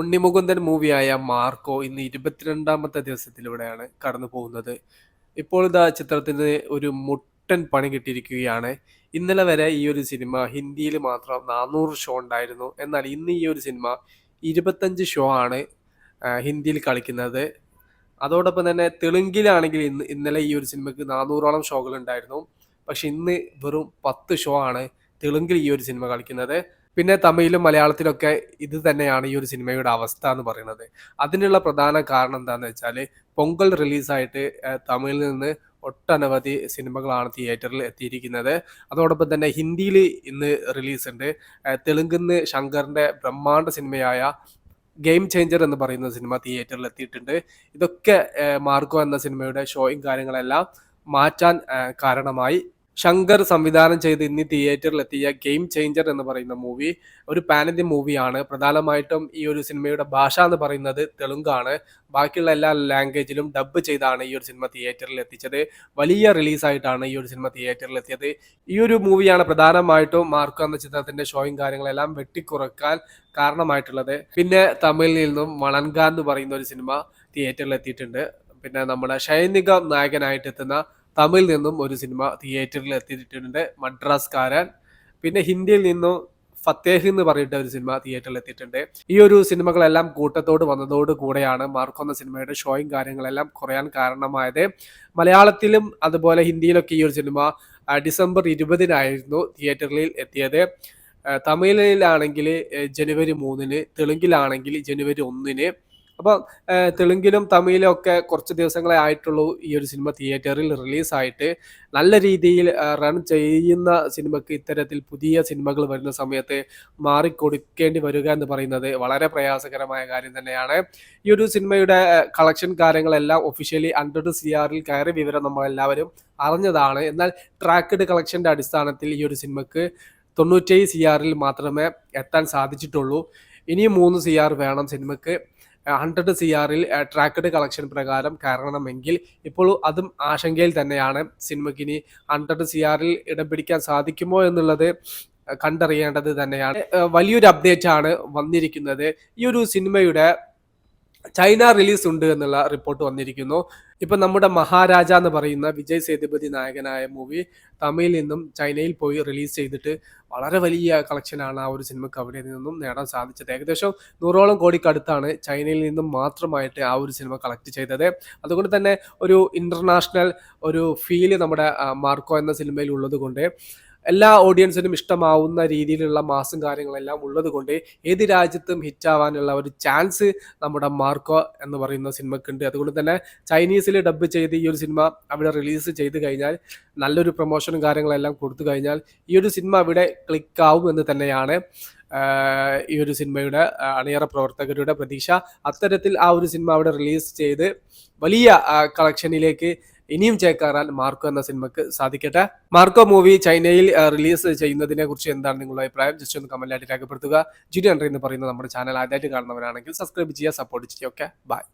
Unni Mukundan മൂവിയായ Marco ഇന്ന് 22ാമത്തെ ദിവസത്തിലൂടെയാണ് കടന്നു പോകുന്നത്. ഇപ്പോൾ ഇതാ ചിത്രത്തിന് ഒരു മുട്ടൻ പണി കിട്ടിയിരിക്കുകയാണ്. ഇന്നലെ വരെ ഈ ഒരു സിനിമ ഹിന്ദിയിൽ മാത്രം 400 ഷോ ഉണ്ടായിരുന്നു. എന്നാൽ ഇന്ന് ഈ ഒരു സിനിമ 25 ഷോ ആണ് ഹിന്ദിയിൽ കളിക്കുന്നത്. അതോടൊപ്പം തന്നെ തെലുങ്കിലാണെങ്കിൽ ഇന്നലെ ഈ ഒരു സിനിമയ്ക്ക് 400ഓളം ഷോകൾ ഉണ്ടായിരുന്നു. പക്ഷെ ഇന്ന് വെറും 10 ഷോ ആണ് തെലുങ്കിൽ ഈ ഒരു സിനിമ കളിക്കുന്നത്. പിന്നെ തമിഴിലും മലയാളത്തിലൊക്കെ ഇത് തന്നെയാണ് ഈ ഒരു സിനിമയുടെ അവസ്ഥ എന്ന് പറയുന്നത്. അതിനുള്ള പ്രധാന കാരണം എന്താണെന്ന് വെച്ചാൽ പൊങ്കൽ റിലീസായിട്ട് തമിഴിൽ നിന്ന് ഒട്ടനവധി സിനിമകളാണ് തിയേറ്ററിൽ എത്തിയിരിക്കുന്നത്. അതോടൊപ്പം തന്നെ ഹിന്ദിയിൽ ഇന്ന് റിലീസ് ഉണ്ട്. തെലുങ്കിൽ നിന്ന് ശങ്കറിന്റെ ബ്രഹ്മാണ്ഡ സിനിമയായ ഗെയിം ചേഞ്ചർ എന്ന് പറയുന്ന സിനിമ തിയേറ്ററിൽ എത്തിയിട്ടുണ്ട്. ഇതൊക്കെ മാർക്കോ എന്ന സിനിമയുടെ ഷോയും കാര്യങ്ങളെല്ലാം മാറ്റാൻ കാരണമായി. ശങ്കർ സംവിധാനം ചെയ്ത് ഇന്ന് തിയേറ്ററിൽ എത്തിയ ഗെയിം ചേഞ്ചർ എന്ന് പറയുന്ന മൂവി ഒരു പാൻ ഇന്ത്യൻ മൂവിയാണ്. പ്രധാനമായിട്ടും ഈ ഒരു സിനിമയുടെ ഭാഷ എന്ന് പറയുന്നത് തെലുങ്കാണ്. ബാക്കിയുള്ള എല്ലാ ലാംഗ്വേജിലും ഡബ് ചെയ്താണ് ഈ ഒരു സിനിമ തിയേറ്ററിൽ എത്തിച്ചത്. വലിയ റിലീസായിട്ടാണ് ഈ ഒരു സിനിമ തിയേറ്ററിൽ എത്തിയത്. ഈ ഒരു മൂവിയാണ് പ്രധാനമായിട്ടും മാർക്കോ എന്ന ചിത്രത്തിന്റെ ഷോയും കാര്യങ്ങളെല്ലാം വെട്ടിക്കുറക്കാൻ കാരണമായിട്ടുള്ളത്. പിന്നെ തമിഴിൽ നിന്നും വളൻക എന്ന് പറയുന്ന ഒരു സിനിമ തിയേറ്ററിൽ എത്തിയിട്ടുണ്ട്. പിന്നെ നമ്മുടെ ഷൈനിക നായകനായിട്ട് എത്തുന്ന തമിഴിൽ നിന്നും ഒരു സിനിമ തിയേറ്ററിൽ എത്തിയിട്ടുണ്ട്, മദ്രാസ്കാരൻ. പിന്നെ ഹിന്ദിയിൽ നിന്നും ഫത്തേഹ് എന്ന് പറഞ്ഞിട്ട് ഒരു സിനിമ തിയേറ്ററിൽ എത്തിയിട്ടുണ്ട്. ഈ ഒരു സിനിമകളെല്ലാം കൂട്ടത്തോട് വന്നതോട് കൂടെയാണ് മാർക്കോ എന്ന സിനിമയുടെ ഷോയും കാര്യങ്ങളെല്ലാം കുറയാൻ കാരണമായത്. മലയാളത്തിലും അതുപോലെ ഹിന്ദിയിലൊക്കെ ഈ ഒരു സിനിമ ഡിസംബർ 20-നായിരുന്നു തിയേറ്ററിൽ എത്തിയത്. തമിഴിലാണെങ്കിൽ ജനുവരി 3-ന്, തെലുങ്കിലാണെങ്കിൽ ജനുവരി 1-ന്. അപ്പം തെലുങ്കിലും തമിഴിലും ഒക്കെ കുറച്ച് ദിവസങ്ങളെ ആയിട്ടുള്ളൂ ഈ ഒരു സിനിമ തിയേറ്ററിൽ റിലീസായിട്ട്. നല്ല രീതിയിൽ റൺ ചെയ്യുന്ന സിനിമയ്ക്ക് ഇത്തരത്തിൽ പുതിയ സിനിമകൾ വരുന്ന സമയത്ത് മാറിക്കൊടുക്കേണ്ടി വരിക എന്ന് പറയുന്നത് വളരെ പ്രയാസകരമായ കാര്യം തന്നെയാണ്. ഈ ഒരു സിനിമയുടെ കളക്ഷൻ കാര്യങ്ങളെല്ലാം ഒഫീഷ്യലി 100 CR കയറിയ വിവരം നമ്മളെല്ലാവരും അറിഞ്ഞതാണ്. എന്നാൽ ട്രാക്ക്ഡ് കളക്ഷൻ്റെ അടിസ്ഥാനത്തിൽ ഈ ഒരു സിനിമയ്ക്ക് 97 CR മാത്രമേ എത്താൻ സാധിച്ചിട്ടുള്ളൂ. ഇനിയും 3 CR വേണം സിനിമയ്ക്ക് 100 CR ട്രാക്ക്ഡ് കളക്ഷൻ പ്രകാരം കയറണമെങ്കിൽ. ഇപ്പോൾ അതും ആശങ്കയിൽ തന്നെയാണ്. സിനിമയ്ക്ക് ഇനി 100 CR ഇടം പിടിക്കാൻ സാധിക്കുമോ എന്നുള്ളത് കണ്ടറിയേണ്ടത് തന്നെയാണ്. വലിയൊരു അപ്ഡേറ്റ് ആണ് വന്നിരിക്കുന്നത്. ഈ ഒരു സിനിമയുടെ ചൈന റിലീസ് ഉണ്ട് എന്നുള്ള റിപ്പോർട്ട് വന്നിരിക്കുന്നു. ഇപ്പൊ നമ്മുടെ മഹാരാജ എന്ന് പറയുന്ന വിജയ് സേതുപതി നായകനായ മൂവി തമിഴിൽ നിന്നും ചൈനയിൽ പോയി റിലീസ് ചെയ്തിട്ട് വളരെ വലിയ കളക്ഷനാണ് ആ ഒരു സിനിമയ്ക്ക് അവിടെ നിന്നും നേടാൻ സാധിച്ചത്. ഏകദേശം 100ഓളം കോടിക്കടുത്താണ് ചൈനയിൽ നിന്നും മാത്രമായിട്ട് ആ ഒരു സിനിമ കളക്ട് ചെയ്തത്. അതുകൊണ്ട് തന്നെ ഒരു ഇന്റർനാഷണൽ ഒരു ഫീല് നമ്മുടെ മാർക്കോ എന്ന സിനിമയിൽ ഉള്ളത് കൊണ്ട് എല്ലാ ഓഡിയൻസിനും ഇഷ്ടമാവുന്ന രീതിയിലുള്ള മാസും കാര്യങ്ങളെല്ലാം ഉള്ളത് കൊണ്ട് ഏത് രാജ്യത്തും ഹിറ്റാവാനുള്ള ഒരു ചാൻസ് നമ്മുടെ മാർക്കോ എന്ന് പറയുന്ന സിനിമയ്ക്കുണ്ട്. അതുകൊണ്ട് തന്നെ ചൈനീസിൽ ഡബ് ചെയ്ത് ഈ ഒരു സിനിമ അവിടെ റിലീസ് ചെയ്ത് കഴിഞ്ഞാൽ, നല്ലൊരു പ്രൊമോഷനും കാര്യങ്ങളെല്ലാം കൊടുത്തു കഴിഞ്ഞാൽ ഈ ഒരു സിനിമ അവിടെ ക്ലിക്കാവും എന്ന് തന്നെയാണ് ഈ ഒരു സിനിമയുടെ അണിയറ പ്രവർത്തകരുടെ പ്രതീക്ഷ. അത്തരത്തിൽ ആ ഒരു സിനിമ അവിടെ റിലീസ് ചെയ്ത് വലിയ കളക്ഷനിലേക്ക് ഇനിയും ചേക്കാറാൻ മാർക്കോ എന്ന സിനിമയ്ക്ക് സാധിക്കട്ടെ. മാർക്കോ മൂവി ചൈനയിൽ റിലീസ് ചെയ്യുന്നതിനെ കുറിച്ച് എന്താണ് നിങ്ങളുടെ അഭിപ്രായം? ജസ്റ്റ് ഒന്ന് കമന്റായിട്ട് രേഖപ്പെടുത്തുക. ജിഡി അൻഡ്രി എന്ന് പറയുന്ന നമ്മുടെ ചാനൽ ആദ്യമായിട്ട് കാണുന്നവരാണെങ്കിൽ സബ്സ്ക്രൈബ് ചെയ്യുക, സപ്പോർട്ട് ചെയ്യുക. Okay, by.